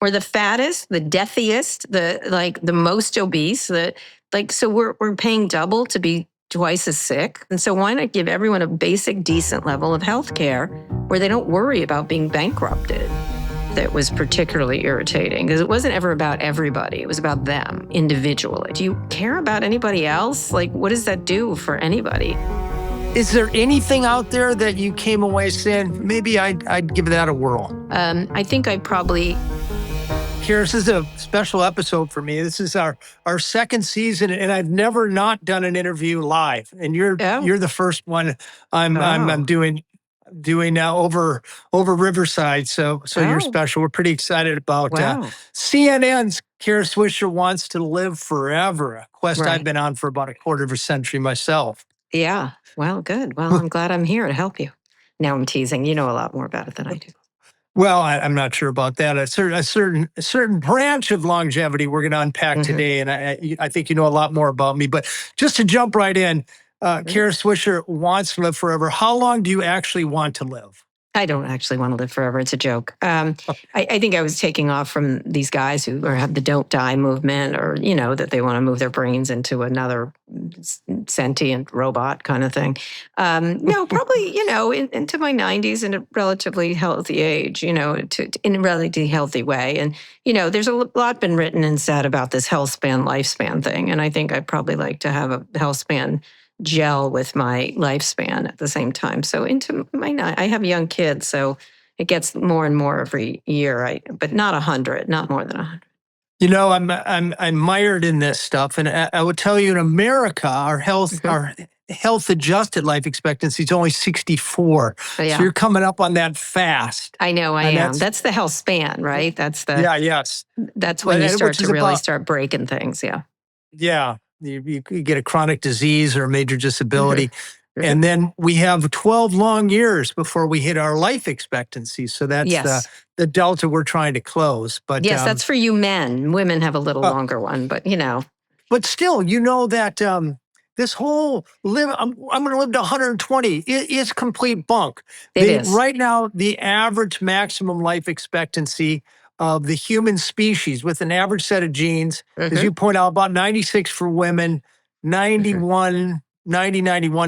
or the fattest, the deathiest, the most obese. So we're paying double to be twice as sick. And so why not give everyone a basic, decent level of health care where they don't worry about being bankrupted? That was particularly irritating because it wasn't ever about everybody. It was about them individually. Do you care about anybody else? Like, what does that do for anybody? Is there anything out there that you came away saying, maybe I'd give that a whirl? I think I probably... Kara, this is a special episode for me. This is our second season, and I've never not done an interview live. And you're the first one I'm doing over Riverside. So you're special. We're pretty excited about CNN's Kara Swisher Wants to Live Forever, a quest I've been on for about a quarter of a century myself. Yeah. Well, good. Well, I'm glad I'm here to help you. Now I'm teasing. You know a lot more about it than I do. Well, I'm not sure about that. A certain branch of longevity we're going to unpack today, and I think you know a lot more about me. But just to jump right in, Kara Swisher wants to live forever. How long do you actually want to live? I don't actually want to live forever. It's a joke. I think I was taking off from these guys who have the don't die movement, or, that they want to move their brains into another sentient robot kind of thing. No, probably, into my 90s in a relatively healthy age, in a relatively healthy way. And, there's a lot been written and said about this Healthspan lifespan thing. And I think I'd probably like to have a Healthspan gel with my lifespan at the same time. So I have young kids, so it gets more and more every year. But not 100, not more than 100. I'm mired in this stuff, and I would tell you in America, our health adjusted life expectancy is only 64. So you're coming up on that fast. I know I am. That's the health span, right? That's the yes. That's when you start to really start breaking things. Yeah. Yeah. You get a chronic disease or a major disability. And then we have 12 long years before we hit our life expectancy. So that's the delta we're trying to close. But yes, that's for you men. Women have a little longer one, but But still, that this whole I'm going to live to 120. It is complete bunk. It is. Right now, the average maximum life expectancy of the human species with an average set of genes, as you point out, about 96 for women, 91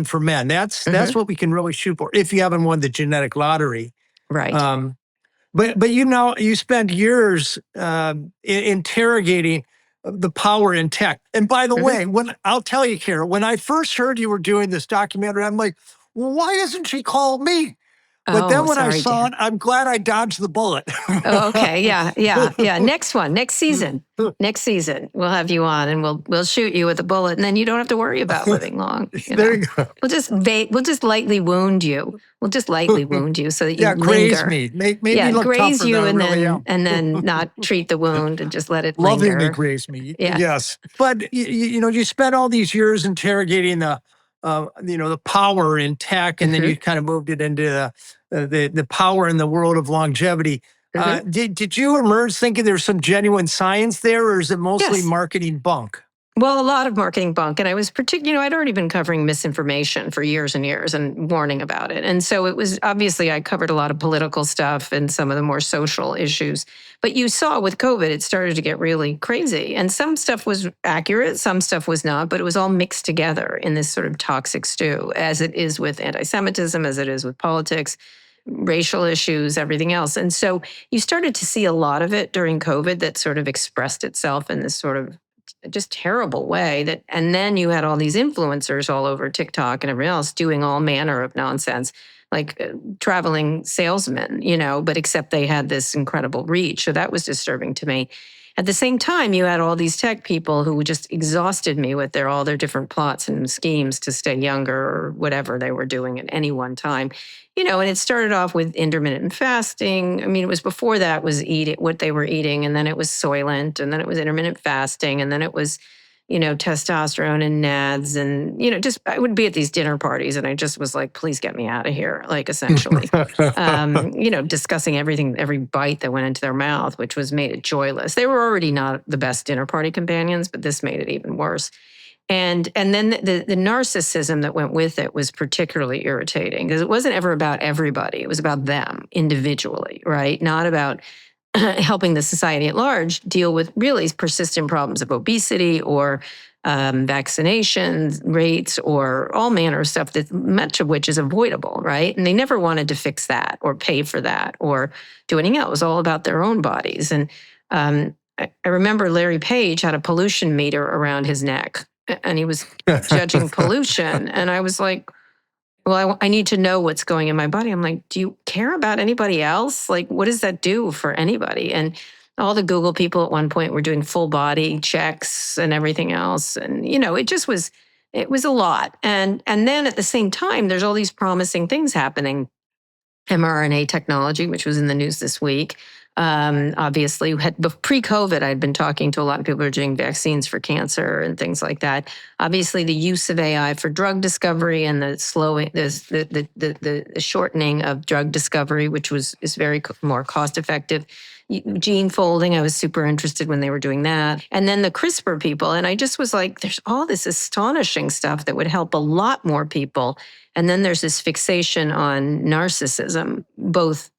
for men. That's what we can really shoot for if you haven't won the genetic lottery. Right. But you spend years interrogating the power in tech. And by the way, I'll tell you, Kara, when I first heard you were doing this documentary, I'm like, well, why hasn't she called me? But then when I saw it, I'm glad I dodged the bullet. Okay. Yeah. Next season, we'll have you on and we'll shoot you with a bullet, and then you don't have to worry about living long. There you go. We'll just lightly wound you. We'll just lightly wound you so that you graze me. Make me look graze tougher you than I really am. and then not treat the wound and just let it linger. Lovingly graze me. Yeah. Yes. But you spent all these years interrogating the power in tech, and then you kind of moved it into the power in the world of longevity. Did you emerge thinking there's some genuine science there, or is it mostly marketing bunk? Well, a lot of marketing bunk. And I was I'd already been covering misinformation for years and years and warning about it. And so it was obviously I covered a lot of political stuff and some of the more social issues. But you saw with COVID, it started to get really crazy. And some stuff was accurate, some stuff was not, but it was all mixed together in this sort of toxic stew, as it is with anti-Semitism, as it is with politics, racial issues, everything else. And so you started to see a lot of it during COVID that sort of expressed itself in this sort of just terrible way and then you had all these influencers all over TikTok and everything else doing all manner of nonsense, like traveling salesmen, but except they had this incredible reach. So that was disturbing to me. At the same time, you had all these tech people who just exhausted me with all their different plots and schemes to stay younger or whatever they were doing at any one time. And it started off with intermittent fasting. I mean, it was before that was what they were eating, and then it was Soylent, and then it was intermittent fasting, and then it was, testosterone and NADs, and, I would be at these dinner parties, and I just was like, please get me out of here, like essentially, discussing everything, every bite that went into their mouth, which made it joyless. They were already not the best dinner party companions, but this made it even worse. And then the narcissism that went with it was particularly irritating because it wasn't ever about everybody. It was about them individually, right? Not about helping the society at large deal with really persistent problems of obesity or vaccination rates or all manner of stuff, that much of which is avoidable, right? And they never wanted to fix that or pay for that or do anything else. It was all about their own bodies. And I remember Larry Page had a pollution meter around his neck, and he was judging pollution. And I was like, well, I need to know what's going in my body. I'm like, do you care about anybody else? Like, what does that do for anybody? And all the Google people at one point were doing full body checks and everything else. And, it was a lot. And then at the same time, there's all these promising things happening. mRNA technology, which was in the news this week. Obviously, pre-COVID, I'd been talking to a lot of people who are doing vaccines for cancer and things like that. Obviously, the use of AI for drug discovery and the slowing, the shortening of drug discovery, which is very more cost effective. Gene folding, I was super interested when they were doing that. And then the CRISPR people. And I just was like, there's all this astonishing stuff that would help a lot more people. And then there's this fixation on narcissism, both,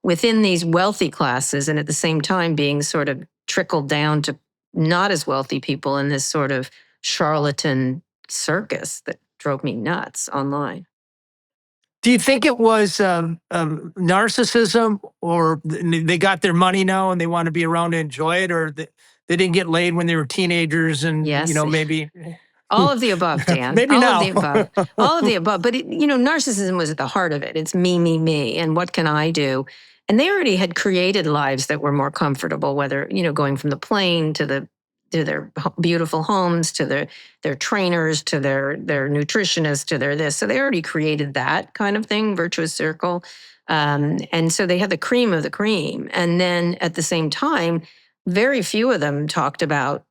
within these wealthy classes and at the same time being sort of trickled down to not as wealthy people in this sort of charlatan circus that drove me nuts online. Do you think it was narcissism, or they got their money now and they want to be around to enjoy it, or they didn't get laid when they were teenagers and, yes. Maybe... All of the above, Dan. Maybe all now. Of the above. All of the above. But, narcissism was at the heart of it. It's me, me, me. And what can I do? And they already had created lives that were more comfortable, whether, going from the plane to their beautiful homes, to their trainers, to their nutritionists, to their this. So they already created that kind of thing, virtuous circle. And so they had the cream of the cream. And then at the same time, very few of them talked about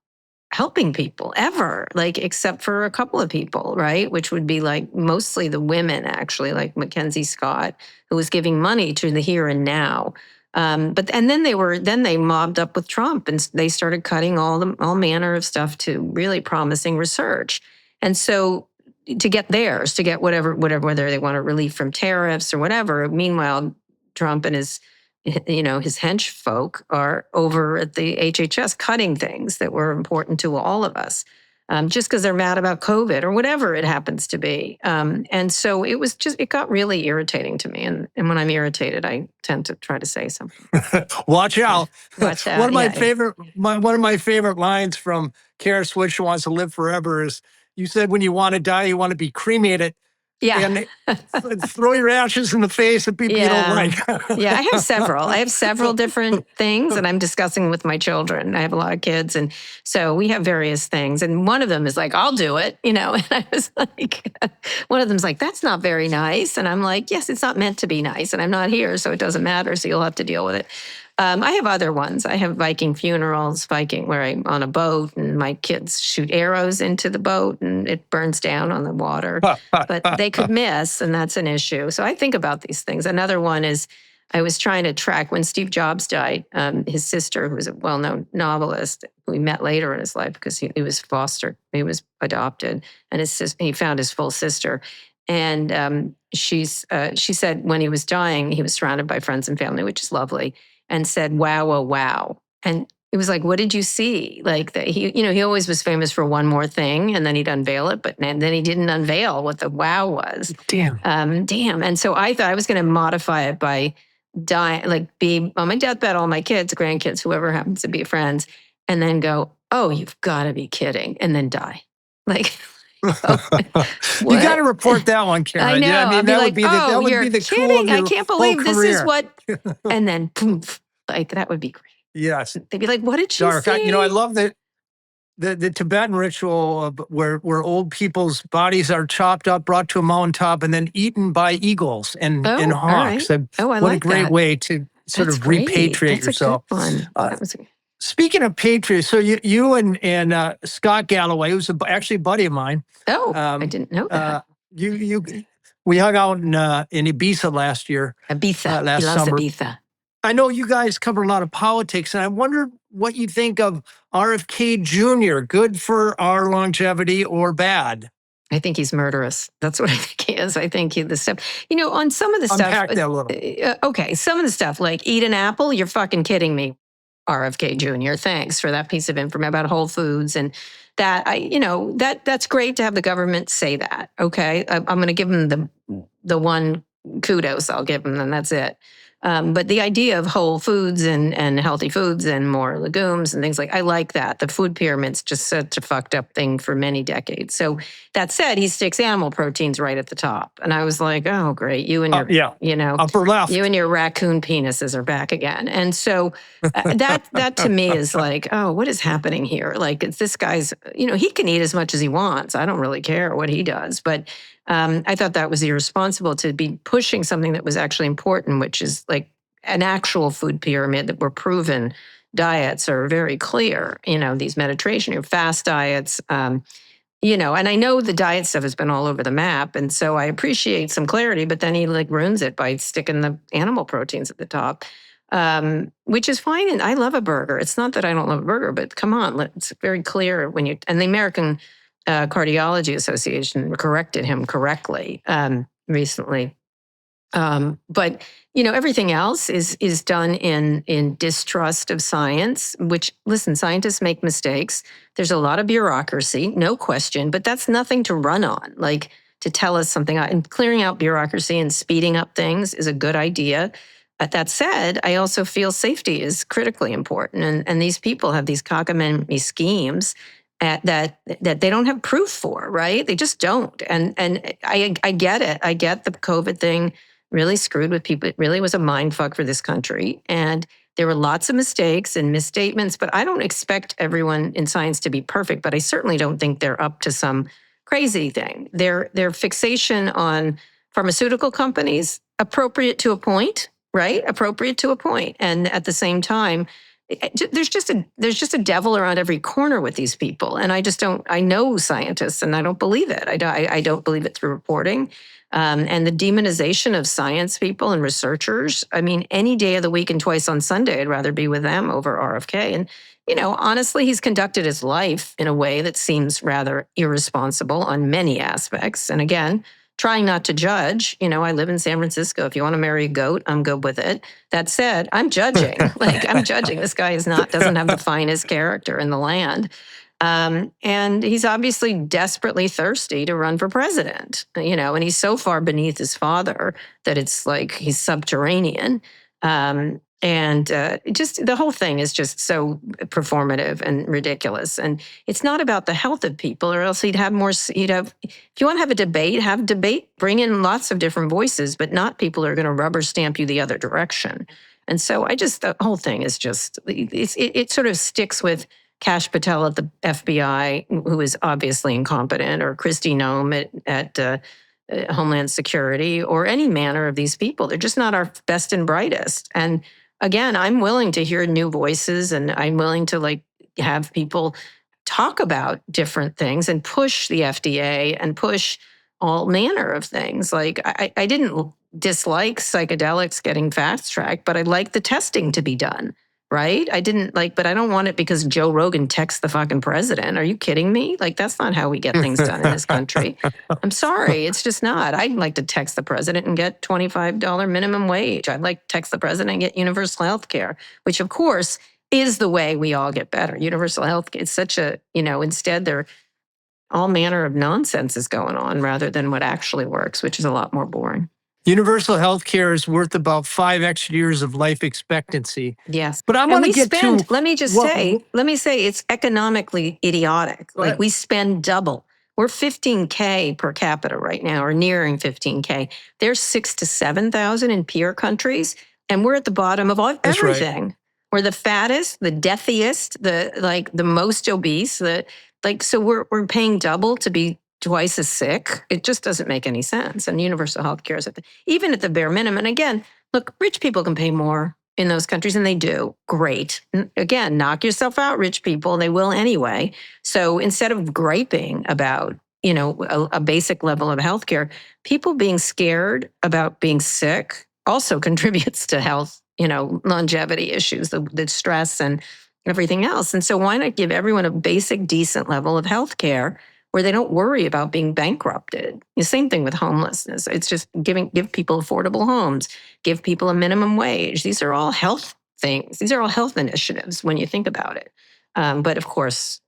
helping people ever, except for a couple of people, right? Which would be mostly the women, actually, like Mackenzie Scott, who was giving money to the here and now. Then they mobbed up with Trump, and they started cutting all manner of stuff to really promising research. And so to get theirs, to get whatever, whether they want a relief from tariffs or whatever. Meanwhile, Trump and his hench folk are over at the HHS cutting things that were important to all of us, just because they're mad about COVID or whatever it happens to be. And so it got really irritating to me. And when I'm irritated, I tend to try to say something. Watch out. Watch out. One of my favorite lines from Kara Swisher Wants to Live Forever is, you said when you want to die, you want to be cremated. Yeah. And throw your ashes in the face of people you don't like. Yeah, I have several different things that I'm discussing with my children. I have a lot of kids, and so we have various things. And one of them is like, I'll do it, and I was like, one of them's like, that's not very nice. And I'm like, yes, it's not meant to be nice, and I'm not here, so it doesn't matter, so you'll have to deal with it. I have other ones. I have Viking funerals, where I'm on a boat and my kids shoot arrows into the boat and it burns down on the water. But they could miss, and that's an issue. So I think about these things. Another one is I was trying to track when Steve Jobs died, his sister, who was a well-known novelist, who we met later in his life because he was fostered, he was adopted, and he found his full sister. And she said when he was dying, he was surrounded by friends and family, which is lovely, and said, wow, oh, wow. And it was like, what did you see? He always was famous for one more thing, and then he'd unveil it, but then he didn't unveil what the wow was. Damn. And so I thought I was going to modify it by be on my deathbed, all my kids, grandkids, whoever happens to be friends, and then go, oh, you've got to be kidding, and then die. You got to report that one, Kara. I know. Yeah, that would be the kidding. cool of your I can't believe this career. is what. And then, poof, that would be great. Yes. They'd be like, "What did she say?" I love the Tibetan ritual where old people's bodies are chopped up, brought to a mountaintop, and then eaten by Oh, eagles and hawks. Right. I what like a great that. way to sort That's of great. repatriate That's yourself. A good one. That was Speaking of patriots, so you and Scott Galloway, who's actually a buddy of mine. Oh, I didn't know that. We hung out in Ibiza last year. Ibiza. Last He loves summer. Ibiza. I know you guys cover a lot of politics, and I wonder what you think of RFK Jr., good for our longevity or bad? I think he's murderous. That's what I think he is. I think the stuff, on some of the stuff. Unpack that a little. Okay, some of the stuff like eat an apple, you're fucking kidding me, RFK Jr. Thanks for that piece of information about Whole Foods and that. That's great to have the government say that. Okay, I'm going to give him the one kudos I'll give him, and that's it. But the idea of whole foods and healthy foods and more legumes and things I like that. The food pyramid's just such a fucked up thing for many decades. So that said, he sticks animal proteins right at the top. And I was like, oh, great. You and your, upper left. You and your raccoon penises are back again. And so that to me is like, oh, what is happening here? Like it's this guy's, he can eat as much as he wants. I don't really care what he does. But I thought that was irresponsible to be pushing something that was actually important, which is like an actual food pyramid that were proven diets are very clear. These Mediterranean or fast diets, and I know the diet stuff has been all over the map. And so I appreciate some clarity, but then he ruins it by sticking the animal proteins at the top, which is fine. And I love a burger. It's not that I don't love a burger, but come on, it's very clear and the American Cardiology Association corrected him correctly recently. But everything else is done in distrust of science, which, listen, scientists make mistakes. There's a lot of bureaucracy, no question, but that's nothing to run on, to tell us something. And clearing out bureaucracy and speeding up things is a good idea. That said, I also feel safety is critically important. And these people have these cockamamie schemes that they don't have proof for, right? They just don't. And I get it. I get the COVID thing really screwed with people. It really was a mind fuck for this country. And there were lots of mistakes and misstatements, but I don't expect everyone in science to be perfect, but I certainly don't think they're up to some crazy thing. Their fixation on pharmaceutical companies, appropriate to a point, right? Appropriate to a point. And at the same time, there's just a devil around every corner with these people. And I know scientists and I don't believe it. I don't believe it through reporting. And the demonization of science people and researchers. I mean, any day of the week and twice on Sunday, I'd rather be with them over RFK. And, honestly, he's conducted his life in a way that seems rather irresponsible on many aspects. And again, trying not to judge. I live in San Francisco. If you want to marry a goat, I'm good with it. That said, I'm judging. I'm judging. This guy doesn't have the finest character in the land. And he's obviously desperately thirsty to run for president, and he's so far beneath his father that it's like he's subterranean. And just the whole thing is just so performative and ridiculous. And it's not about the health of people, or else if you want to have a debate, have debate, bring in lots of different voices, but not people who are going to rubber stamp you the other direction. And so the whole thing is just, it sort of sticks with Kash Patel at the FBI, who is obviously incompetent, or Kristi Noem at Homeland Security, or any manner of these people. They're just not our best and brightest. And again, I'm willing to hear new voices, and I'm willing to have people talk about different things and push the FDA and push all manner of things. I didn't dislike psychedelics getting fast tracked, but I like the testing to be done. Right? But I don't want it because Joe Rogan texts the fucking president. Are you kidding me? That's not how we get things done in this country. I'm sorry. It's just not. I'd like to text the president and get $25 minimum wage. I'd like to text the president and get universal health care, which of course is the way we all get better. Universal health, it's such a, instead there all manner of nonsense is going on rather than what actually works, which is a lot more boring. Universal health care is worth about 5 extra years of life expectancy. Yes. But I want to get to... Let me say it's economically idiotic. We spend double. We're 15K per capita right now, or nearing 15K. There's 6,000 to 7,000 in peer countries, and we're at the bottom of everything. Right. We're the fattest, the deathiest, the most obese. So we're paying double to be twice as sick. It just doesn't make any sense. And universal health care is even at the bare minimum. And again, look, rich people can pay more in those countries, and they do. Great. Again, knock yourself out, rich people. They will anyway. So instead of griping about, a basic level of health care, people being scared about being sick also contributes to health, longevity issues, the stress and everything else. And so why not give everyone a basic, decent level of health care where they don't worry about being bankrupted. The same thing with homelessness. It's just give people affordable homes, give people a minimum wage. These are all health things. These are all health initiatives when you think about it. But of course,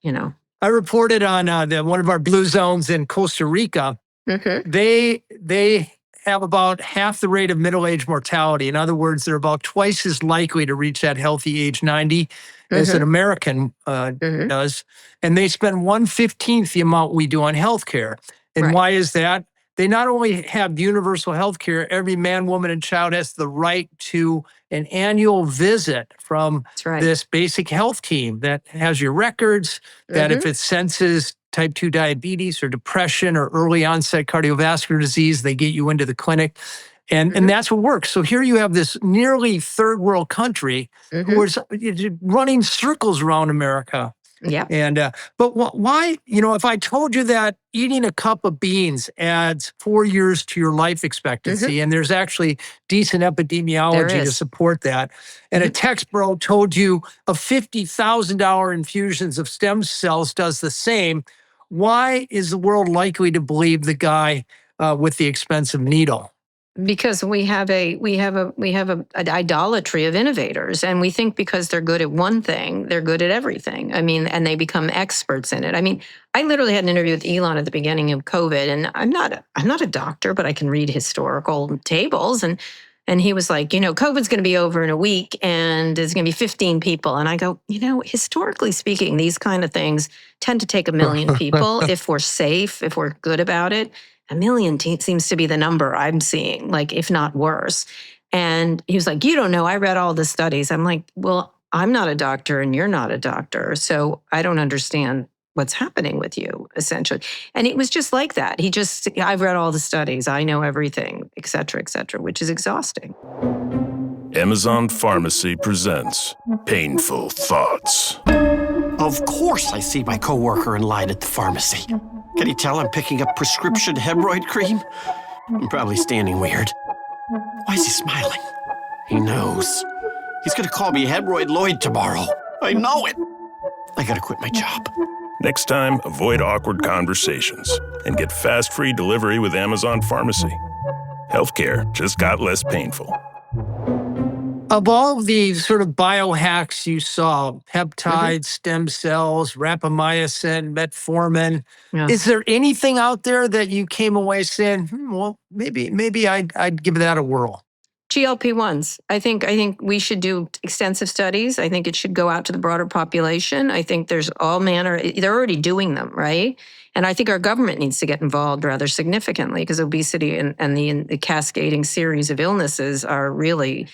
I reported on one of our blue zones in Costa Rica. Mm-hmm. They have about half the rate of middle-age mortality. In other words, they're about twice as likely to reach that healthy age 90 as an American does. And they spend 1/15 the amount we do on healthcare. And why is that? They not only have universal healthcare, every man, woman, and child has the right to an annual visit from this basic health team that has your records, that if it senses type 2 diabetes or depression or early onset cardiovascular disease, they get you into the clinic. And that's what works. So here you have this nearly third world country who is running circles around America. Yeah. And but why, if I told you that eating a cup of beans adds 4 years to your life expectancy, and there's actually decent epidemiology to support that, and a text bro told you a $50,000 infusions of stem cells does the same, why is the world likely to believe the guy with the expensive needle? Because we have an idolatry of innovators, and we think because they're good at one thing, they're good at everything. I mean, and they become experts in it. I mean, I literally had an interview with Elon at the beginning of COVID, and I'm not a doctor, but I can read historical tables, and he was like, COVID's going to be over in a week, and there's going to be 15 people. And I go, historically speaking, these kind of things tend to take 1 million people if we're safe, if we're good about it. 1 million seems to be the number I'm seeing, like, if not worse. And he was like, you don't know, I read all the studies. I'm like, well, I'm not a doctor and you're not a doctor, so I don't understand what's happening with you, essentially. And it was just like that. I've read all the studies, I know everything, et cetera, which is exhausting. Amazon Pharmacy presents Painful Thoughts. Of course I see my coworker in line at the pharmacy. Can you tell I'm picking up prescription hemorrhoid cream? I'm probably standing weird. Why is he smiling? He knows. He's gonna call me Hemorrhoid Lloyd tomorrow. I know it. I gotta quit my job. Next time, avoid awkward conversations and get fast free delivery with Amazon Pharmacy. Healthcare just got less painful. Of all the sort of biohacks you saw, peptides, stem cells, rapamycin, metformin, is there anything out there that you came away saying, well, maybe I'd give that a whirl? GLP-1s. I think we should do extensive studies. I think it should go out to the broader population. I think there's all manner, they're already doing them, right? And I think our government needs to get involved rather significantly, because obesity and the cascading series of illnesses are really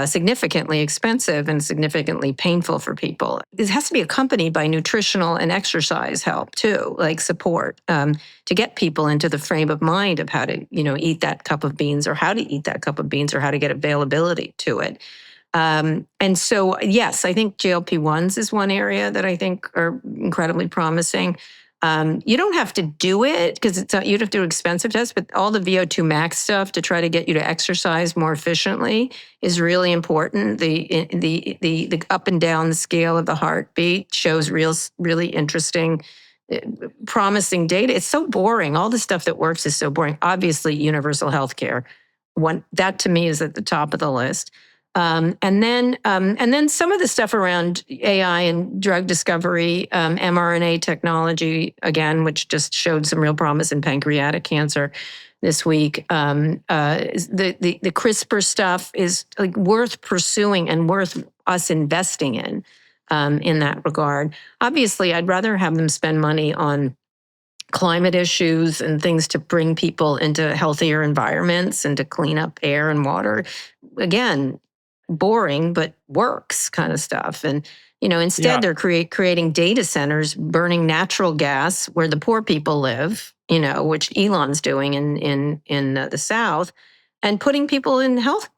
significantly expensive and significantly painful for people. It has to be accompanied by nutritional and exercise help too, like support, to get people into the frame of mind of how to, eat that cup of beans, or how to eat that cup of beans, or how to get availability to it. And so, yes, I think GLP-1s is one area that I think are incredibly promising. You don't have to do it because you'd have to do expensive tests, but all the VO2 max stuff to try to get you to exercise more efficiently is really important. The up and down the scale of the heartbeat shows really interesting, promising data. It's so boring. All the stuff that works is so boring. Obviously, universal healthcare, that to me is at the top of the list. And then some of the stuff around AI and drug discovery, mRNA technology, again, which just showed some real promise in pancreatic cancer this week. The CRISPR stuff is like worth pursuing and worth us investing in that regard. Obviously, I'd rather have them spend money on climate issues and things to bring people into healthier environments and to clean up air and water. Again, boring, but works kind of stuff. And, instead they're creating data centers, burning natural gas where the poor people live, which Elon's doing in the South, and putting people in health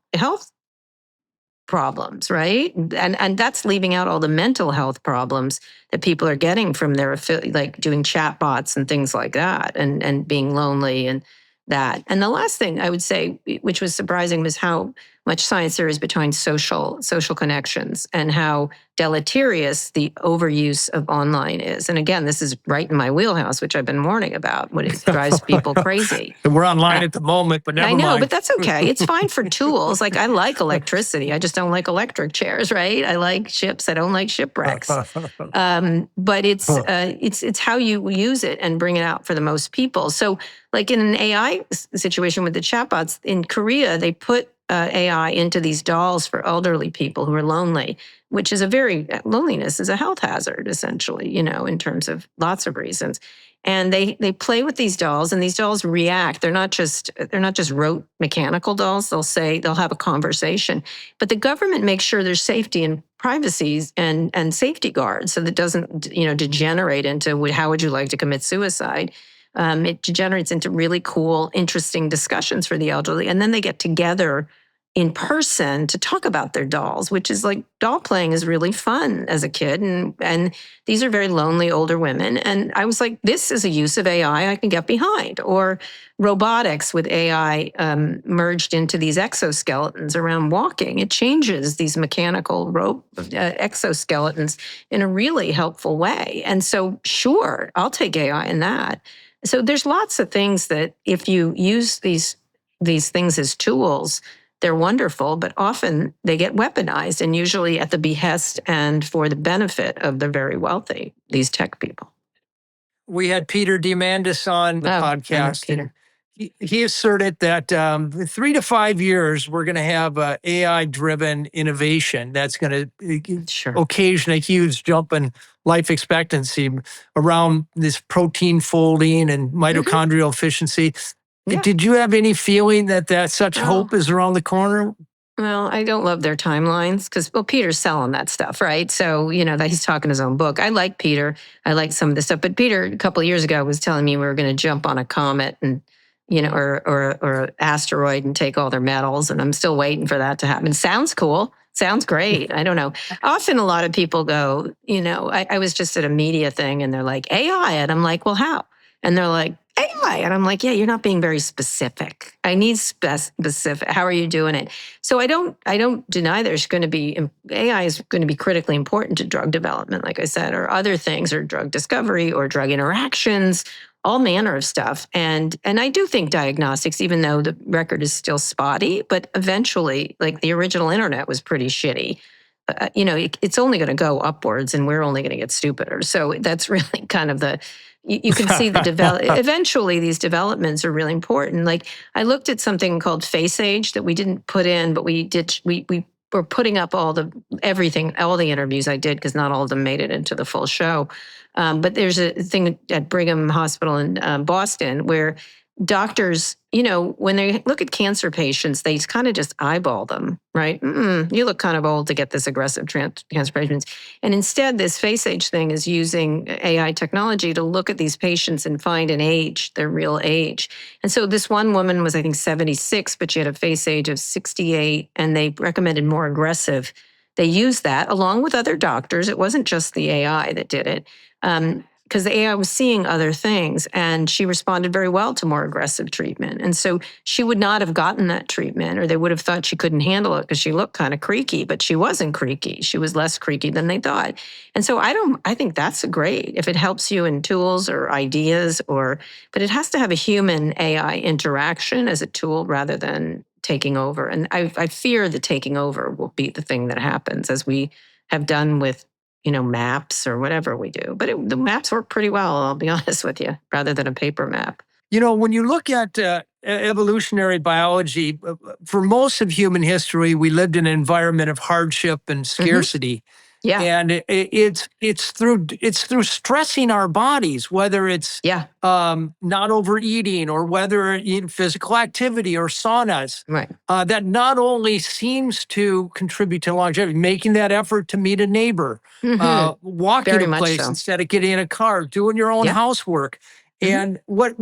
problems, right? And that's leaving out all the mental health problems that people are getting from their like doing chatbots and things like that, and being lonely and that. And the last thing I would say, which was surprising, was how much science there is behind social connections and how deleterious the overuse of online is. And again, this is right in my wheelhouse, which I've been warning about, when it drives people crazy. We're online at the moment, but never mind. I know, but that's okay. It's fine for tools. Like, I like electricity. I just don't like electric chairs, right? I like ships. I don't like shipwrecks. But it's how you use it and bring it out for the most people. So like in an AI situation with the chatbots, in Korea, they put AI into these dolls for elderly people who are lonely, which is loneliness is a health hazard, essentially, in terms of lots of reasons. And they play with these dolls, and these dolls react. They're not just rote mechanical dolls. They'll have a conversation, but the government makes sure there's safety and privacy and safety guards, so that it doesn't degenerate into how would you like to commit suicide. It degenerates into really cool, interesting discussions for the elderly, and then they get together in person to talk about their dolls, which is like, doll playing is really fun as a kid. And these are very lonely older women. And I was like, this is a use of AI I can get behind. Or robotics with AI merged into these exoskeletons around walking. It changes these mechanical exoskeletons in a really helpful way. And so, sure, I'll take AI in that. So there's lots of things that if you use these things as tools, they're wonderful, but often they get weaponized, and usually at the behest and for the benefit of the very wealthy, these tech people. We had Peter Diamandis on the podcast. Peter. He asserted that in 3 to 5 years, we're going to have AI-driven innovation that's going to occasion a huge jump in life expectancy around this protein folding and mitochondrial efficiency. Yeah. Did you have any feeling that such hope is around the corner? Well, I don't love their timelines because, Peter's selling that stuff, right? So, that he's talking his own book. I like Peter. I like some of this stuff. But Peter, a couple of years ago, was telling me we were going to jump on a comet and, or an asteroid and take all their metals. And I'm still waiting for that to happen. Sounds cool. Sounds great. I don't know. Often a lot of people go, I was just at a media thing and they're like, AI. And I'm like, well, how? And they're like, AI. And I'm like, yeah, you're not being very specific. I need specific. How are you doing it? So I don't deny there's going to be, AI is going to be critically important to drug development, like I said, or other things, or drug discovery, or drug interactions, all manner of stuff. And I do think diagnostics, even though the record is still spotty, but eventually, like the original internet was pretty shitty. It's only going to go upwards, and we're only going to get stupider. So that's really kind of you can see eventually these developments are really important. Like, I looked at something called Face Age that we didn't put in, but we were putting up all the interviews I did, because not all of them made it into the full show. But there's a thing at Brigham Hospital in Boston where doctors, when they look at cancer patients, they kind of just eyeball them, right? You look kind of old to get this aggressive cancer patients. And instead, this Face Age thing is using AI technology to look at these patients and find an age, their real age. And so this one woman was, I think, 76, but she had a face age of 68, and they recommended more aggressive. They used that along with other doctors. It wasn't just the AI that did it. Because the AI was seeing other things, and she responded very well to more aggressive treatment. And so she would not have gotten that treatment, or they would have thought she couldn't handle it because she looked kind of creaky, but she wasn't creaky. She was less creaky than they thought. And so I think that's great if it helps you in tools or ideas, but it has to have a human AI interaction as a tool rather than taking over. And I fear the taking over will be the thing that happens, as we have done with maps or whatever we do. But the maps work pretty well, I'll be honest with you, rather than a paper map. When you look at evolutionary biology, for most of human history, we lived in an environment of hardship and scarcity. Yeah. And it's through stressing our bodies, whether it's not overeating or whether in physical activity or saunas, right. That not only seems to contribute to longevity, making that effort to meet a neighbor, walking Very a place instead of getting in a car, doing your own housework. And where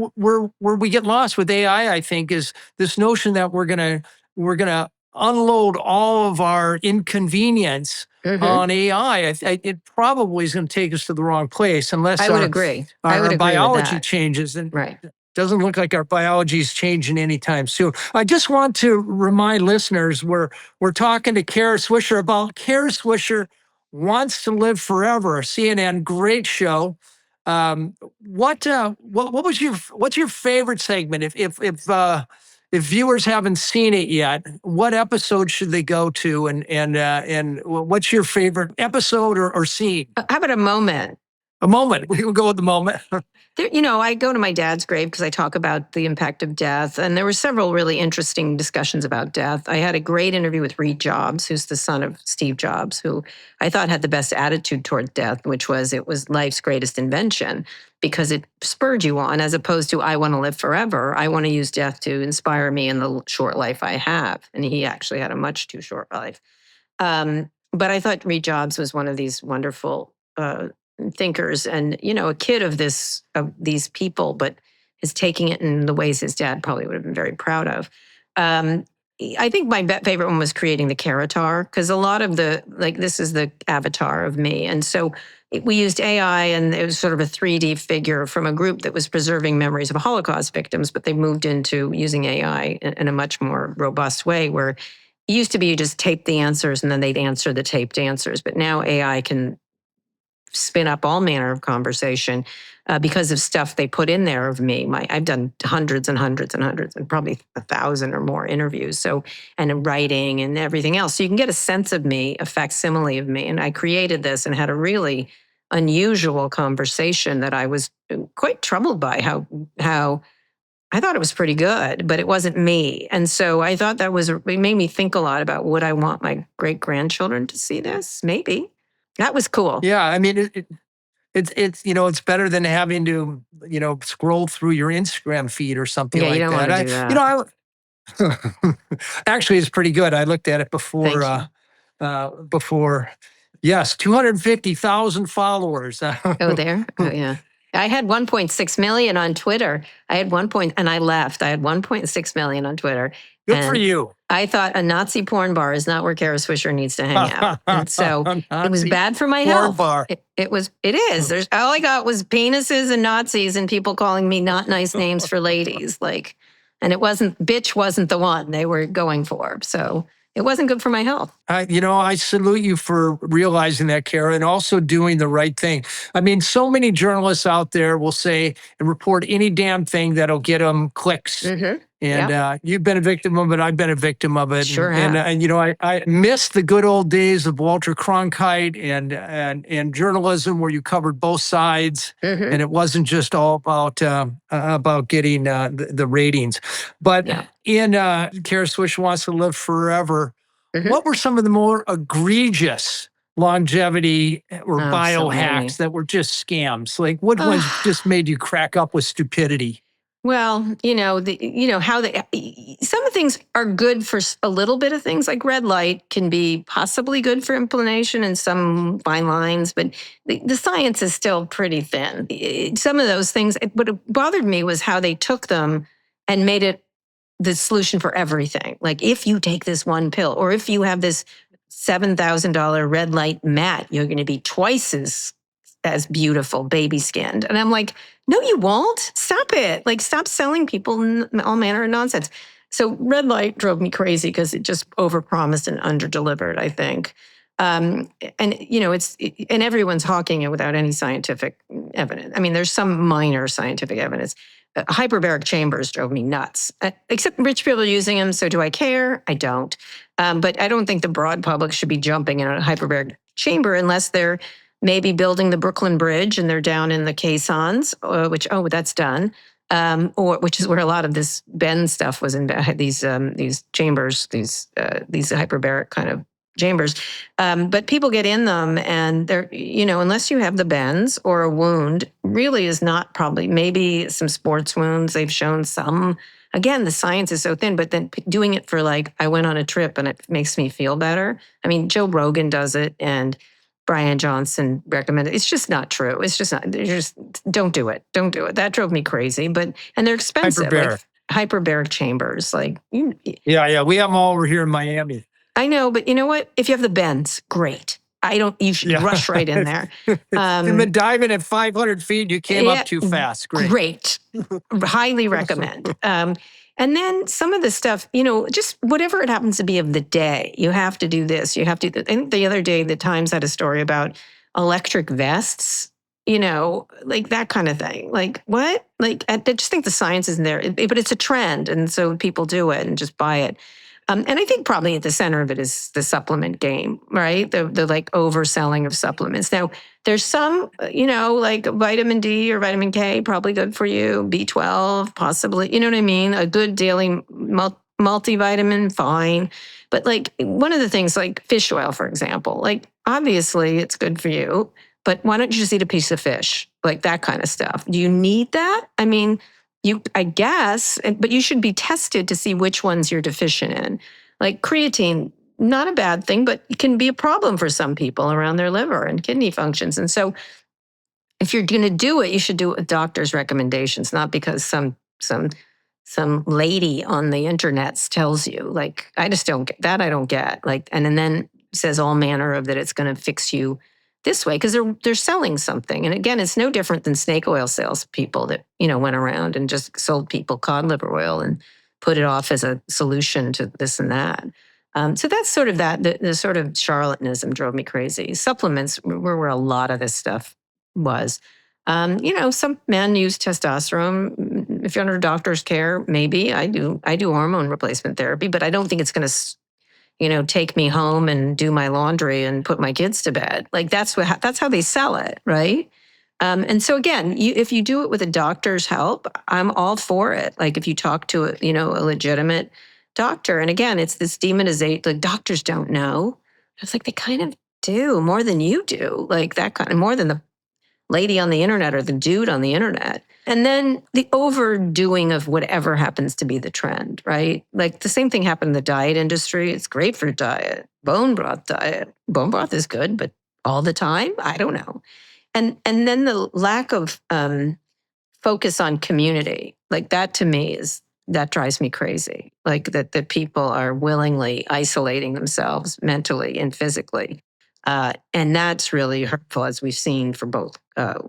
we get lost with AI, I think, is this notion that we're gonna unload all of our inconvenience on AI. It probably is going to take us to the wrong place unless I would agree. Our biology changes. And right. doesn't look like our biology is changing anytime soon. I just want to remind listeners we're talking to Kara Swisher about Kara Swisher Wants to Live Forever, CNN, great show. What's your favorite segment? If viewers haven't seen it yet, what episode should they go to? And what's your favorite episode or scene? How about a moment? A moment. We will go with the moment. I go to my dad's grave because I talk about the impact of death. And there were several really interesting discussions about death. I had a great interview with Reed Jobs, who's the son of Steve Jobs, who I thought had the best attitude toward death, which was it was life's greatest invention because it spurred you on, as opposed to, I want to live forever. I want to use death to inspire me in the short life I have. And he actually had a much too short life. But I thought Reed Jobs was one of these wonderful thinkers, and a kid of these people, but is taking it in the ways his dad probably would have been very proud of. I think my favorite one was creating the Karatar, because a lot of this is the avatar of me, and so we used AI, and it was sort of a 3D figure from a group that was preserving memories of Holocaust victims, but they moved into using AI in a much more robust way, where it used to be you just tape the answers and then they'd answer the taped answers, but now AI can spin up all manner of conversation because of stuff they put in there of me. I've done hundreds and hundreds and hundreds and probably 1,000 or more interviews. And writing and everything else. So you can get a sense of me, a facsimile of me. And I created this and had a really unusual conversation that I was quite troubled by how I thought it was pretty good, but it wasn't me. And so I thought it made me think a lot about, would I want my great-grandchildren to see this? Maybe. That was cool. Yeah, I mean, it's better than having to scroll through your Instagram feed or something like that. Yeah, you don't want to do that. Actually, it's pretty good. I looked at it before. Yes, 250,000 followers. Oh, there. Oh, yeah. I had 1.6 million on Twitter. And I left. I had 1.6 million on Twitter. Good for you. I thought a Nazi porn bar is not where Kara Swisher needs to hang out. And so it was bad for my health. Bar. It is. All I got was penises and Nazis and people calling me not nice names for ladies. And bitch wasn't the one they were going for. So it wasn't good for my health. I salute you for realizing that, Kara, and also doing the right thing. I mean, so many journalists out there will say and report any damn thing that'll get them clicks. Mm-hmm. And you've been a victim of it. I've been a victim of it. Sure have. I miss the good old days of Walter Cronkite and journalism where you covered both sides, mm-hmm. and it wasn't just all about getting the ratings. But in Kara Swisher Wants to Live Forever, mm-hmm. what were some of the more egregious longevity or biohacks that were just scams? Like, what ones just made you crack up with stupidity? Well, some of the things are good for a little bit of things, like red light can be possibly good for inflammation and some fine lines, but the science is still pretty thin. Some of those things, what bothered me was how they took them and made it the solution for everything. Like, if you take this one pill, or if you have this $7,000 red light mat, you're going to be twice as beautiful, baby skinned. And I'm like, no, you won't. Stop it. Stop selling people all manner of nonsense. So red light drove me crazy because it just overpromised and underdelivered, I think. And everyone's hawking it without any scientific evidence. I mean, there's some minor scientific evidence. Hyperbaric chambers drove me nuts. Except rich people are using them, so do I care? I don't. But I don't think the broad public should be jumping in a hyperbaric chamber unless they're maybe building the Brooklyn Bridge and they're down in the caissons, that's done. Which is where a lot of this Ben stuff was in, these chambers, these hyperbaric kind of chambers. But people get in them and they're, unless you have the bends or a wound, really is not probably, maybe some sports wounds, they've shown some. Again, the science is so thin, but then doing it for I went on a trip and it makes me feel better. I mean, Joe Rogan does it and Brian Johnson recommended. It's just not true. It's just not. Don't do it. Don't do it. That drove me crazy. And they're expensive. Hyperbaric chambers. Yeah. We have them all over here in Miami. I know, but you know what? If you have the bends, great. you should rush right in there. You've been diving at 500 feet. You came up too fast. Great. Highly recommend. And then some of the stuff, just whatever it happens to be of the day, you have to do this. You have to. I think the other day, the Times had a story about electric vests, like that kind of thing. Like what? Like I just think the science isn't there, but it's a trend, and so people do it and just buy it. And I think probably at the center of it is the supplement game, right? The like overselling of supplements. Now, there's some, like vitamin D or vitamin K, probably good for you. B12, possibly, you know what I mean? A good daily multivitamin, fine. But like one of the things like fish oil, for example, like obviously it's good for you, but why don't you just eat a piece of fish? Like that kind of stuff. Do you need that? I mean, I guess, but you should be tested to see which ones you're deficient in. Like creatine, not a bad thing, but it can be a problem for some people around their liver and kidney functions. And so if you're going to do it, you should do it with doctor's recommendations, not because some lady on the internet tells you. Like, I just don't get that. I don't get like, and then says all manner of that it's going to fix you this way, because they're selling something. And again, it's no different than snake oil salespeople that, went around and just sold people cod liver oil and put it off as a solution to this and that. So that's sort of that, the sort of charlatanism drove me crazy. Supplements were where a lot of this stuff was. Some men use testosterone. If you're under doctor's care, maybe I do hormone replacement therapy, but I don't think it's going to take me home and do my laundry and put my kids to bed. Like that's how they sell it, right? And so again, if you do it with a doctor's help, I'm all for it. Like if you talk to a legitimate doctor, and again, it's this demonization. Like doctors don't know. It's like they kind of do more than you do. Like that kind of more than the lady on the internet or the dude on the internet. And then the overdoing of whatever happens to be the trend, right? Like the same thing happened in the diet industry. It's great for diet. Bone broth diet. Bone broth is good, but all the time? I don't know. And then the lack of focus on community, like that to me that drives me crazy. Like that people are willingly isolating themselves mentally and physically. And that's really hurtful, as we've seen for both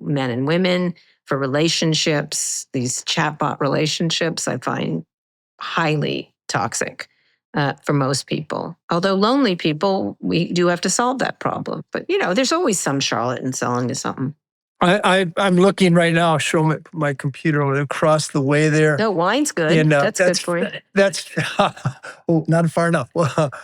men and women, for relationships. These chatbot relationships I find highly toxic for most people. Although lonely people, we do have to solve that problem. But, there's always some charlatan selling you something. I'm looking right now. I'll show my computer across the way there. No, wine's good. And, that's good for you. That's not far enough.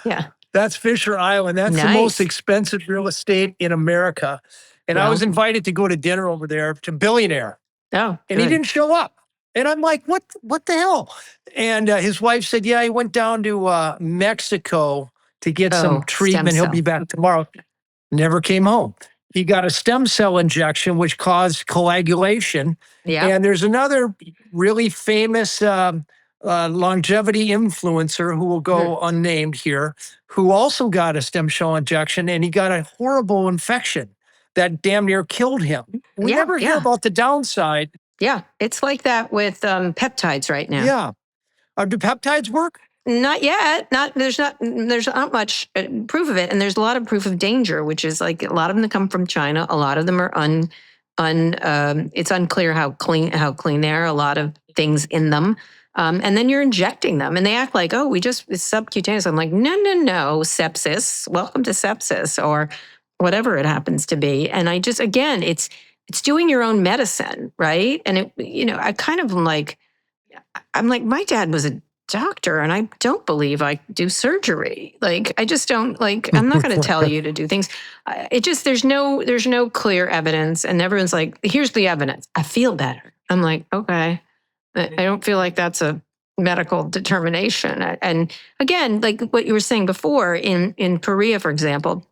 Yeah. That's Fisher Island. That's the most expensive real estate in America. And I was invited to go to dinner over there to Billionaire. Oh, and he didn't show up. And I'm like, what the hell? And his wife said, yeah, he went down to Mexico to get some treatment. He'll be back tomorrow. Never came home. He got a stem cell injection, which caused coagulation. Yeah. And there's another really famous longevity influencer who will go unnamed here, who also got a stem cell injection, and he got a horrible infection that damn near killed him. We never hear about the downside. Yeah, it's like that with peptides right now. Yeah. Do peptides work? Not yet. There's not much proof of it, and there's a lot of proof of danger, which is like a lot of them that come from China. A lot of them are it's unclear how clean they are. A lot of things in them. And then you're injecting them, and they act like, it's subcutaneous. I'm like, no, sepsis. Welcome to sepsis, or whatever it happens to be. And I just, again, it's doing your own medicine, right? And I kind of I'm like, my dad was a doctor, and I don't believe I do surgery. Like, I just don't I'm not going to tell you to do things. There's no clear evidence, and everyone's like, here's the evidence. I feel better. I'm like, okay. I don't feel like that's a medical determination. And again, like what you were saying before, in Korea, for example,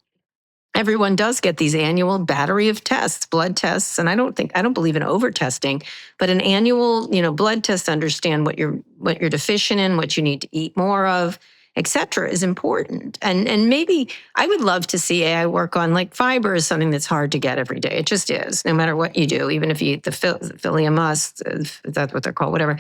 everyone does get these annual battery of tests, blood tests. And I don't believe in over-testing, but an annual, blood test to understand what you're deficient in, what you need to eat more of, et cetera, is important. And maybe I would love to see AI work on, like, fiber is something that's hard to get every day. It just is, no matter what you do, even if you eat the psyllium musk, if that's what they're called, whatever.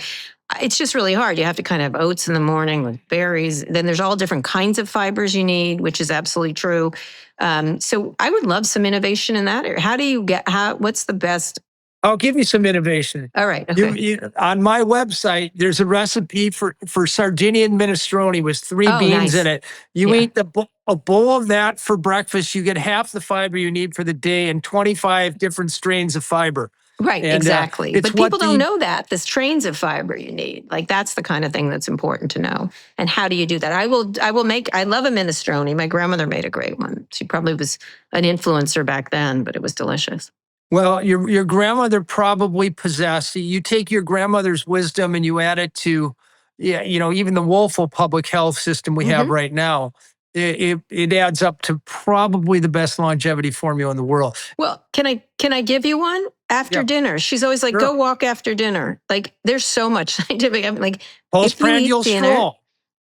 it's just really hard. You have to kind of have oats in the morning with berries. Then there's all different kinds of fibers you need, which is absolutely true. So I would love some innovation in that. How do you what's the best? I'll give you some innovation. All right. Okay. On my website, there's a recipe for Sardinian minestrone with 3 beans in it. You eat a bowl of that for breakfast. You get half the fiber you need for the day and 25 different strains of fiber. Right, and, exactly. But people don't know that. The strains of fiber you need. Like, that's the kind of thing that's important to know. And how do you do that? I love a minestrone. My grandmother made a great one. She probably was an influencer back then, but it was delicious. Well, your grandmother probably possessed, you take your grandmother's wisdom and you add it to, even the woeful public health system we have right now. It adds up to probably the best longevity formula in the world. Well, can I give you one? After dinner, she's always like, go walk after dinner. Like, there's so much scientific, like, postprandial stroll.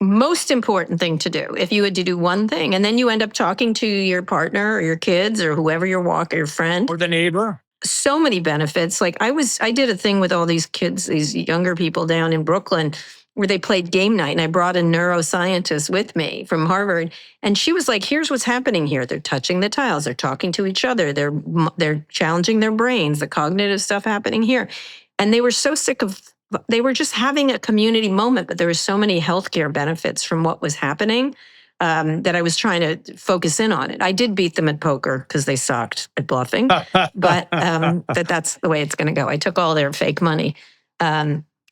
Most important thing to do if you had to do one thing, and then you end up talking to your partner or your kids or whoever you're walking, your friend or the neighbor. So many benefits. Like, I did a thing with all these kids, these younger people down in Brooklyn, where they played game night, and I brought a neuroscientist with me from Harvard, and she was like, here's what's happening here. They're touching the tiles, they're talking to each other, they're challenging their brains, the cognitive stuff happening here. And they were so sick of, they were just having a community moment, but there were so many healthcare benefits from what was happening that I was trying to focus in on it. I did beat them at poker because they sucked at bluffing, but that's the way it's going to go. I took all their fake money.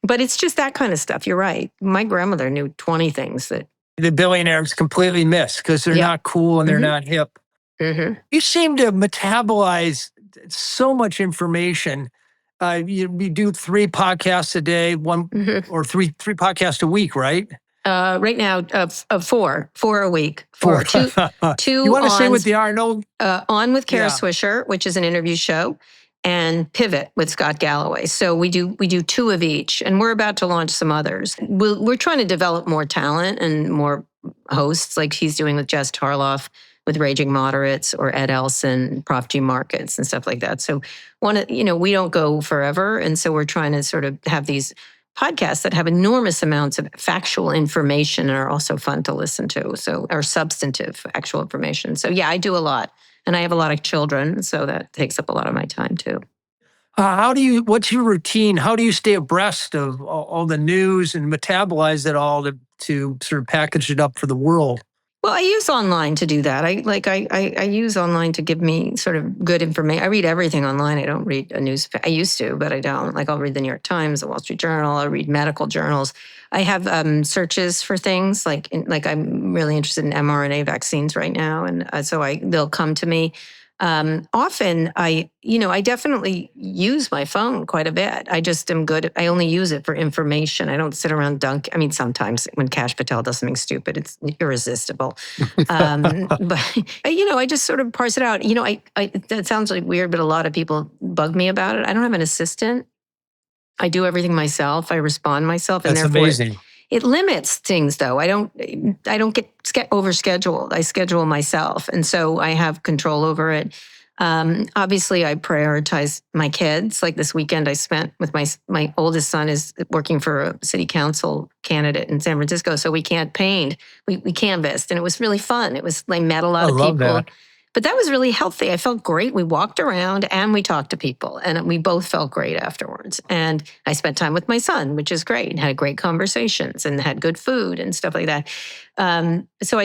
But it's just that kind of stuff. You're right. My grandmother knew 20 things that the billionaires completely miss because they're not cool and they're not hip. Mm-hmm. You seem to metabolize so much information. You do 3 podcasts a day, one or three podcasts a week, right? Right now, 4 a week. 4. Two. You want to say what they are? No. On with Kara Swisher, which is an interview show, and Pivot with Scott Galloway. So we do 2 of each, and we're about to launch some others. We're trying to develop more talent and more hosts, like he's doing with Jess Tarloff with Raging Moderates, or Ed Elson, Prof G Markets, and stuff like that. So we don't go forever, and so we're trying to sort of have these podcasts that have enormous amounts of factual information and are also fun to listen to. So, or substantive actual information. So I do a lot. And I have a lot of children, so that takes up a lot of my time too. What's your routine? How do you stay abreast of all the news and metabolize it all to sort of package it up for the world? Well, I use online to do that. I use online to give me sort of good information. I read everything online. I don't read a news. I used to, but I don't. Like, I'll read the New York Times, the Wall Street Journal. I'll read medical journals. I have searches for things like I'm really interested in mRNA vaccines right now, and so they'll come to me. Often, I definitely use my phone quite a bit. I just am good. I only use it for information. I don't sit around sometimes when Kash Patel does something stupid, it's irresistible. But I just sort of parse it out. That sounds like weird, but a lot of people bug me about it. I don't have an assistant. I do everything myself. I respond myself, and that's therefore amazing. It limits things, though. I don't get overscheduled. I schedule myself, and so I have control over it. Obviously, I prioritize my kids. Like this weekend, I spent with my oldest son is working for a city council candidate in San Francisco, so we can't paint. We canvassed, and it was really fun. I met a lot of people. That. But that was really healthy. I felt great. We walked around and we talked to people, and we both felt great afterwards. And I spent time with my son, which is great, and had great conversations and had good food and stuff like that. So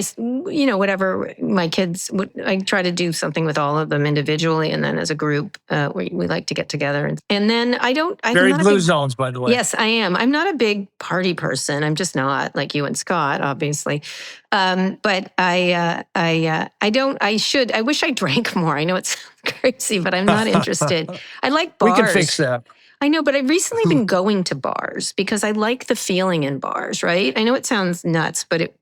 whatever my kids, I try to do something with all of them individually, and then as a group, we like to get together. And then Very blue zones, by the way. Yes, I am. I'm not a big party person. I'm just not, like you and Scott, obviously. But I wish I drank more. I know it sounds crazy, but I'm not interested. I like bars. We can fix that. I know, but I've recently been going to bars because I like the feeling in bars, right? I know it sounds nuts, but it's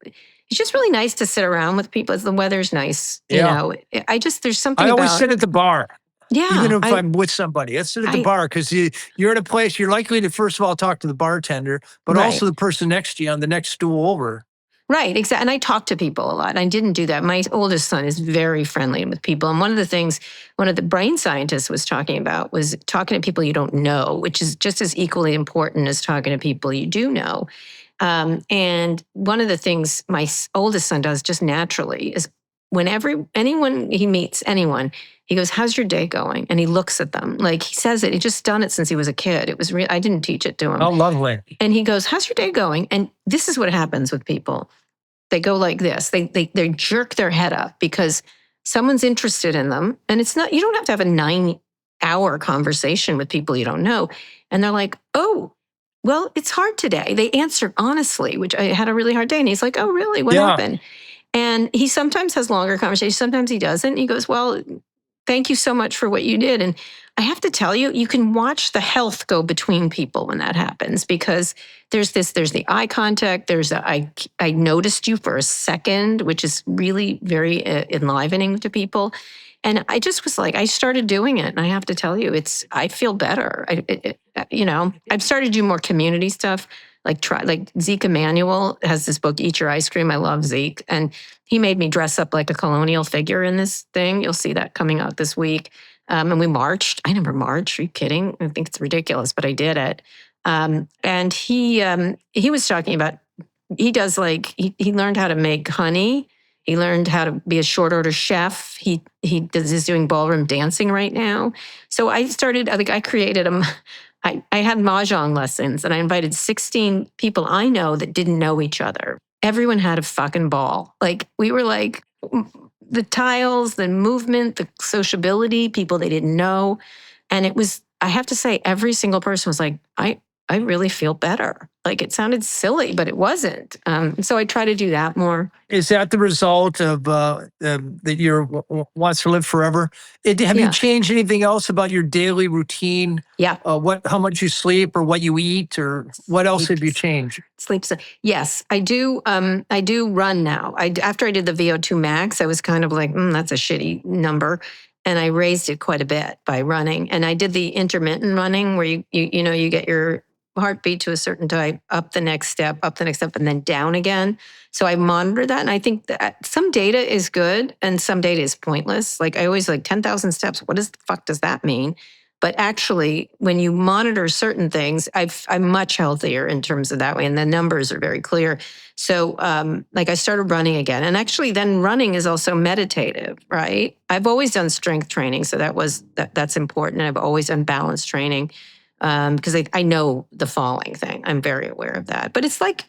just really nice to sit around with people as the weather's nice. There's something I always sit at the bar. Yeah. Even if I'm with somebody, let's sit at the bar, because you're at a place, you're likely to, first of all, talk to the bartender, but also the person next to you on the next stool over. Right, exactly. And I talk to people a lot. I didn't do that. My oldest son is very friendly with people. And one of the things one of the brain scientists was talking about was talking to people you don't know, which is just as equally important as talking to people you do know. And one of the things my oldest son does just naturally is whenever anyone he meets anyone, he goes, "How's your day going?" And he looks at them like he says it. He just done it since he was a kid. It was real. I didn't teach it to him. Oh, lovely. And he goes, "How's your day going?" And this is what happens with people. They go like this. They jerk their head up because someone's interested in them. And it's not, you don't have to have a 9-hour conversation with people you don't know. And they're like, "Oh, well, it's hard today." They answered honestly, which I had a really hard day. And he's like, "Oh, really? What happened?" And he sometimes has longer conversations. Sometimes he doesn't. He goes, "Well, thank you so much for what you did." And I have to tell you, you can watch the health go between people when that happens, because there's the eye contact. I noticed you for a second, which is really very enlivening to people. And I just was like, I started doing it. And I have to tell you, I feel better. I've started to do more community stuff. Like Zeke Emanuel has this book, Eat Your Ice Cream. I love Zeke. And he made me dress up like a colonial figure in this thing. You'll see that coming out this week. And we marched. I never marched. Are you kidding? I think it's ridiculous, but I did it. And he was talking about, he learned how to make honey. He learned how to be a short order chef. He's doing ballroom dancing right now. So I started, I created I had mahjong lessons, and I invited 16 people I know that didn't know each other. Everyone had a fucking ball. Like, we were like, the tiles, the movement, the sociability, people they didn't know. And it was, I have to say, every single person was like, I really feel better. Like, it sounded silly, but it wasn't. So I try to do that more. Is that the result of that you're wants to live forever? Have you changed anything else about your daily routine? Yeah. How much you sleep or what you eat, or what else have you changed? Sleeps. Yes, I do. I do run now. After I did the VO2 max, I was kind of like, that's a shitty number. And I raised it quite a bit by running. And I did the intermittent running where you get your heartbeat to a certain type, up the next step, and then down again. So I monitor that. And I think that some data is good and some data is pointless. Like, I always 10,000 steps. What the fuck does that mean? But actually, when you monitor certain things, I'm much healthier in terms of that way. And the numbers are very clear. So I started running again. And actually then running is also meditative, right? I've always done strength training. So that's important. I've always done balance training. Because I know the falling thing. I'm very aware of that. But it's like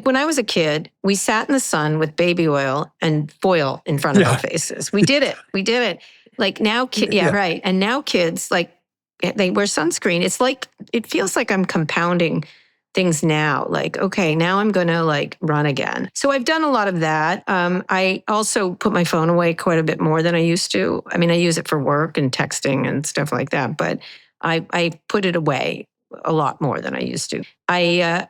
when I was a kid, we sat in the sun with baby oil and foil in front of our faces. We did it. Like now, right. And now kids, they wear sunscreen. It's like, it feels like I'm compounding things now. Like, okay, now I'm going to run again. So I've done a lot of that. I also put my phone away quite a bit more than I used to. I mean, I use it for work and texting and stuff like that, but I put it away a lot more than I used to. I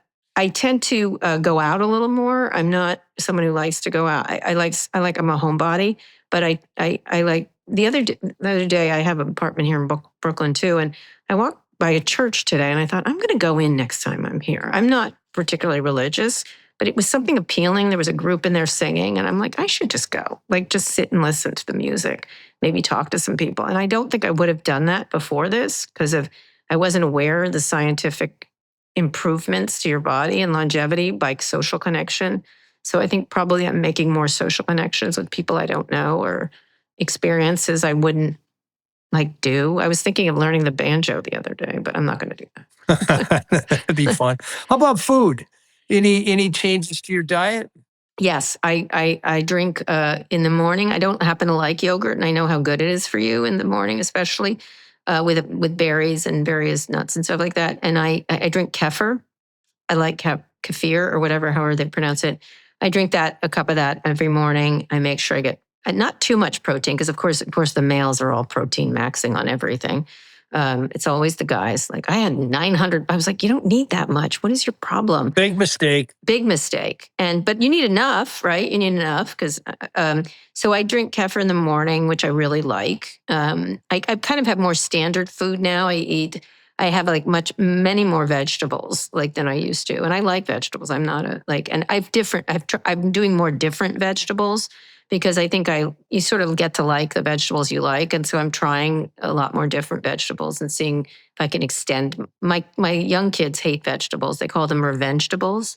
tend to go out a little more. I'm not someone who likes to go out. I'm a homebody, but I like the other day I have an apartment here in Brooklyn too, and I walked by a church today, and I thought, I'm going to go in next time I'm here. I'm not particularly religious, but it was something appealing. There was a group in there singing, and I'm like, I should just go, just sit and listen to the music, maybe talk to some people. And I don't think I would have done that before this because I wasn't aware of the scientific improvements to your body and longevity by social connection. So I think probably I'm making more social connections with people I don't know or experiences I wouldn't do. I was thinking of learning the banjo the other day, but I'm not going to do that. That'd be fun. How about food? Any changes to your diet? Yes, I drink in the morning. I don't happen to like yogurt, and I know how good it is for you in the morning, especially with berries and various nuts and stuff like that. And I drink kefir. I like kefir or however they pronounce it. I drink a cup of that every morning. I make sure I get not too much protein because, of course, the males are all protein maxing on everything. It's always the guys. I had 900. I was like, you don't need that much. What is your problem? Big mistake. Big mistake. But you need enough, right? You need enough because. So I drink kefir in the morning, which I really like. I kind of have more standard food now. I I have like many more vegetables like than I used to. And I like vegetables. I'm not and I'm doing more different vegetables because I think you sort of get to like the vegetables you like. And so I'm trying a lot more different vegetables and seeing if I can extend. My young kids hate vegetables. They call them revengetables.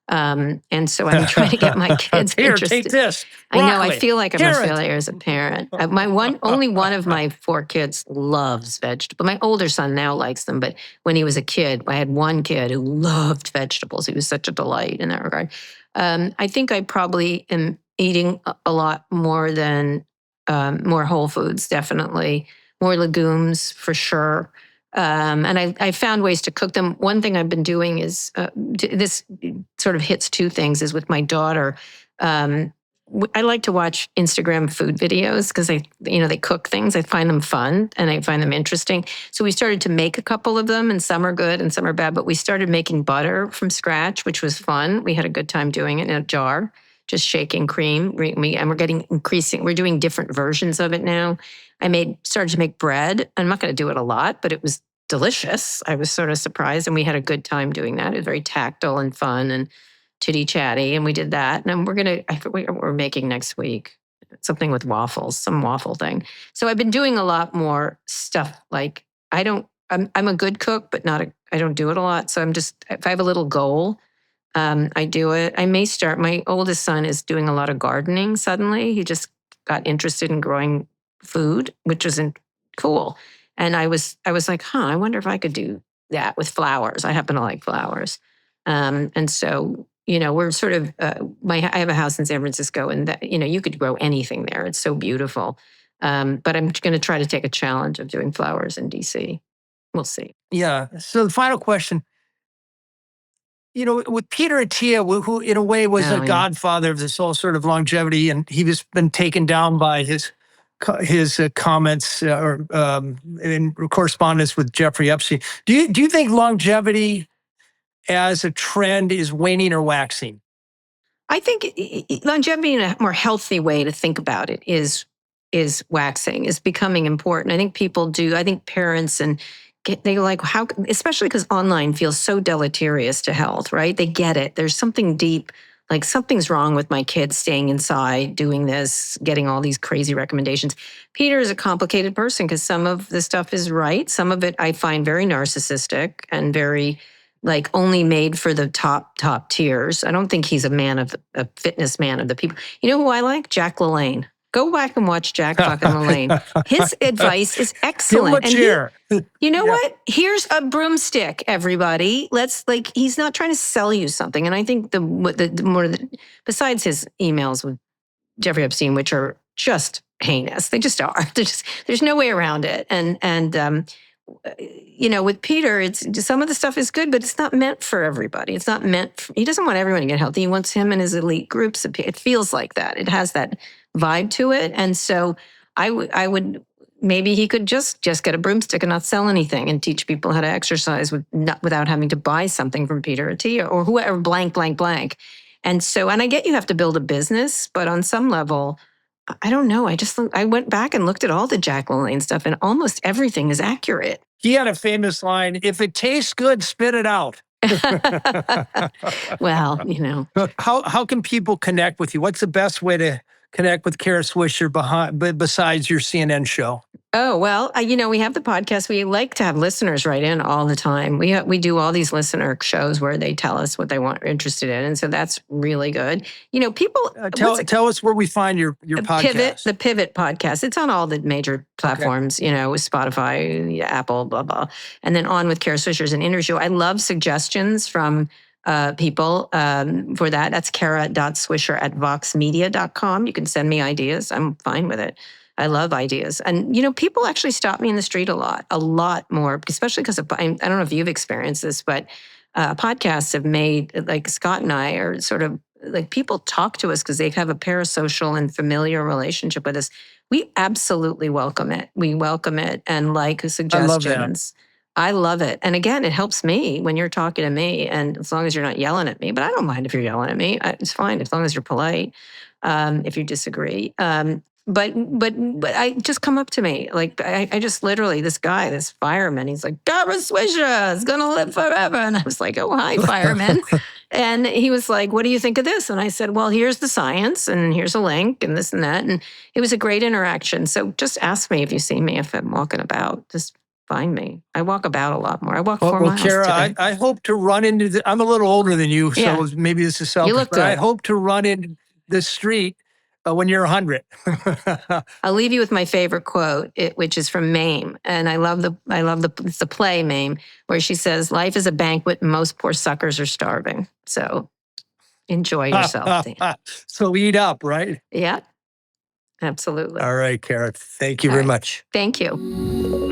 And so I'm trying to get my kids Here, interested. take this. Broccoli. I know. I feel like I'm a Carrot. failure as a parent. Only one of my 4 kids loves vegetables. My older son now likes them, but when he was a kid, I had one kid who loved vegetables. He was such a delight in that regard. I think I probably am eating a lot more than more whole foods, definitely more legumes for sure. And I found ways to cook them. One thing I've been doing is this sort of hits 2 things. Is with my daughter. I like to watch Instagram food videos because they cook things. I find them fun and I find them interesting. So we started to make a couple of them, and some are good and some are bad. But we started making butter from scratch, which was fun. We had a good time doing it in a jar, just shaking cream. And we're getting increasing. We're doing different versions of it now. Started to make bread. I'm not going to do it a lot, but it was delicious. I was sort of surprised, and we had a good time doing that. It was very tactile and fun and chitty chatty, and we did that. And I forget what we're making next week. Something with waffles, some waffle thing. So I've been doing a lot more stuff. Like I'm a good cook, but I don't do it a lot. So if I have a little goal, I do it. I may start. My oldest son is doing a lot of gardening. Suddenly, he just got interested in growing food, which isn't cool. And I was like, I wonder if I could do that with flowers. I happen to like flowers. And so, we're sort of, I have a house in San Francisco, and that, you could grow anything there. It's so beautiful. But I'm going to try to take a challenge of doing flowers in DC. We'll see. Yeah. So the final question, with Peter Attia, who in a way was a godfather of this whole sort of longevity, and he was been taken down by his comments or in correspondence with Jeffrey Epstein. Do you think longevity as a trend is waning or waxing? I think longevity in a more healthy way to think about it is waxing, is becoming important. I think people do. I think parents they like how, especially because online feels so deleterious to health, right? They get it. There's something deep. Like something's wrong with my kids staying inside, doing this, getting all these crazy recommendations. Peter is a complicated person because some of the stuff is right. Some of it I find very narcissistic and very only made for the top tiers. I don't think he's a fitness man of the people. You know who I like? Jack LaLanne. Go back and watch Jack fucking LaLanne. His advice is excellent. Give him a chair. You know what? Here's a broomstick, everybody. He's not trying to sell you something. And I think besides his emails with Jeffrey Epstein, which are just heinous, they just are. There's no way around it. And with Peter, some of the stuff is good, but it's not meant for everybody. It's not he doesn't want everyone to get healthy. He wants him and his elite groups. It feels like that. It has that vibe to it. And so I would maybe he could just get a broomstick and not sell anything and teach people how to exercise without having to buy something from Peter Attia or whoever, blank. And so, and I get you have to build a business, but on some level, I don't know. I went back and looked at all the Jack LaLanne stuff, and almost everything is accurate. He had a famous line, "If it tastes good, spit it out." Well, How can people connect with you? What's the best way to connect with Kara Swisher besides your CNN show? Oh, well, we have the podcast. We like to have listeners write in all the time. We do all these listener shows where they tell us what they are interested in. And so that's really good. People... tell us where we find your podcast. The Pivot podcast. It's on all the major platforms, with Spotify, Apple, blah, blah. And then On with Kara Swisher is an interview. I love suggestions from people for that. That's kara.swisher@voxmedia.com. You can send me ideas. I'm fine with it. I love ideas. And, people actually stop me in the street a lot more, especially because I don't know if you've experienced this, but podcasts have made, like Scott and I are sort of like, people talk to us because they have a parasocial and familiar relationship with us. We absolutely welcome it. We welcome it and like suggestions. I love it. And again, it helps me when you're talking to me, and as long as you're not yelling at me, but I don't mind if you're yelling at me. It's fine as long as you're polite. If you disagree. But I just come up to me. Like, I just literally, this guy, this fireman, he's like, Kara Swisher is going to live forever. And I was like, oh, hi, fireman. And he was like, what do you think of this? And I said, well, here's the science and here's a link and this and that. And it was a great interaction. So just ask me if you see me, if I'm walking about, just find me. I walk about a lot more. I walk 4 miles Kara, today. I hope to run into I'm a little older than you, so maybe this is selfish. You look good. I hope to run into the street when you're 100. I'll leave you with my favorite quote, which is from Mame, and it's the play Mame, where she says, "Life is a banquet, and most poor suckers are starving." So enjoy yourself. So eat up, right? Yeah, absolutely. All right, Kara. Thank you very much. Thank you.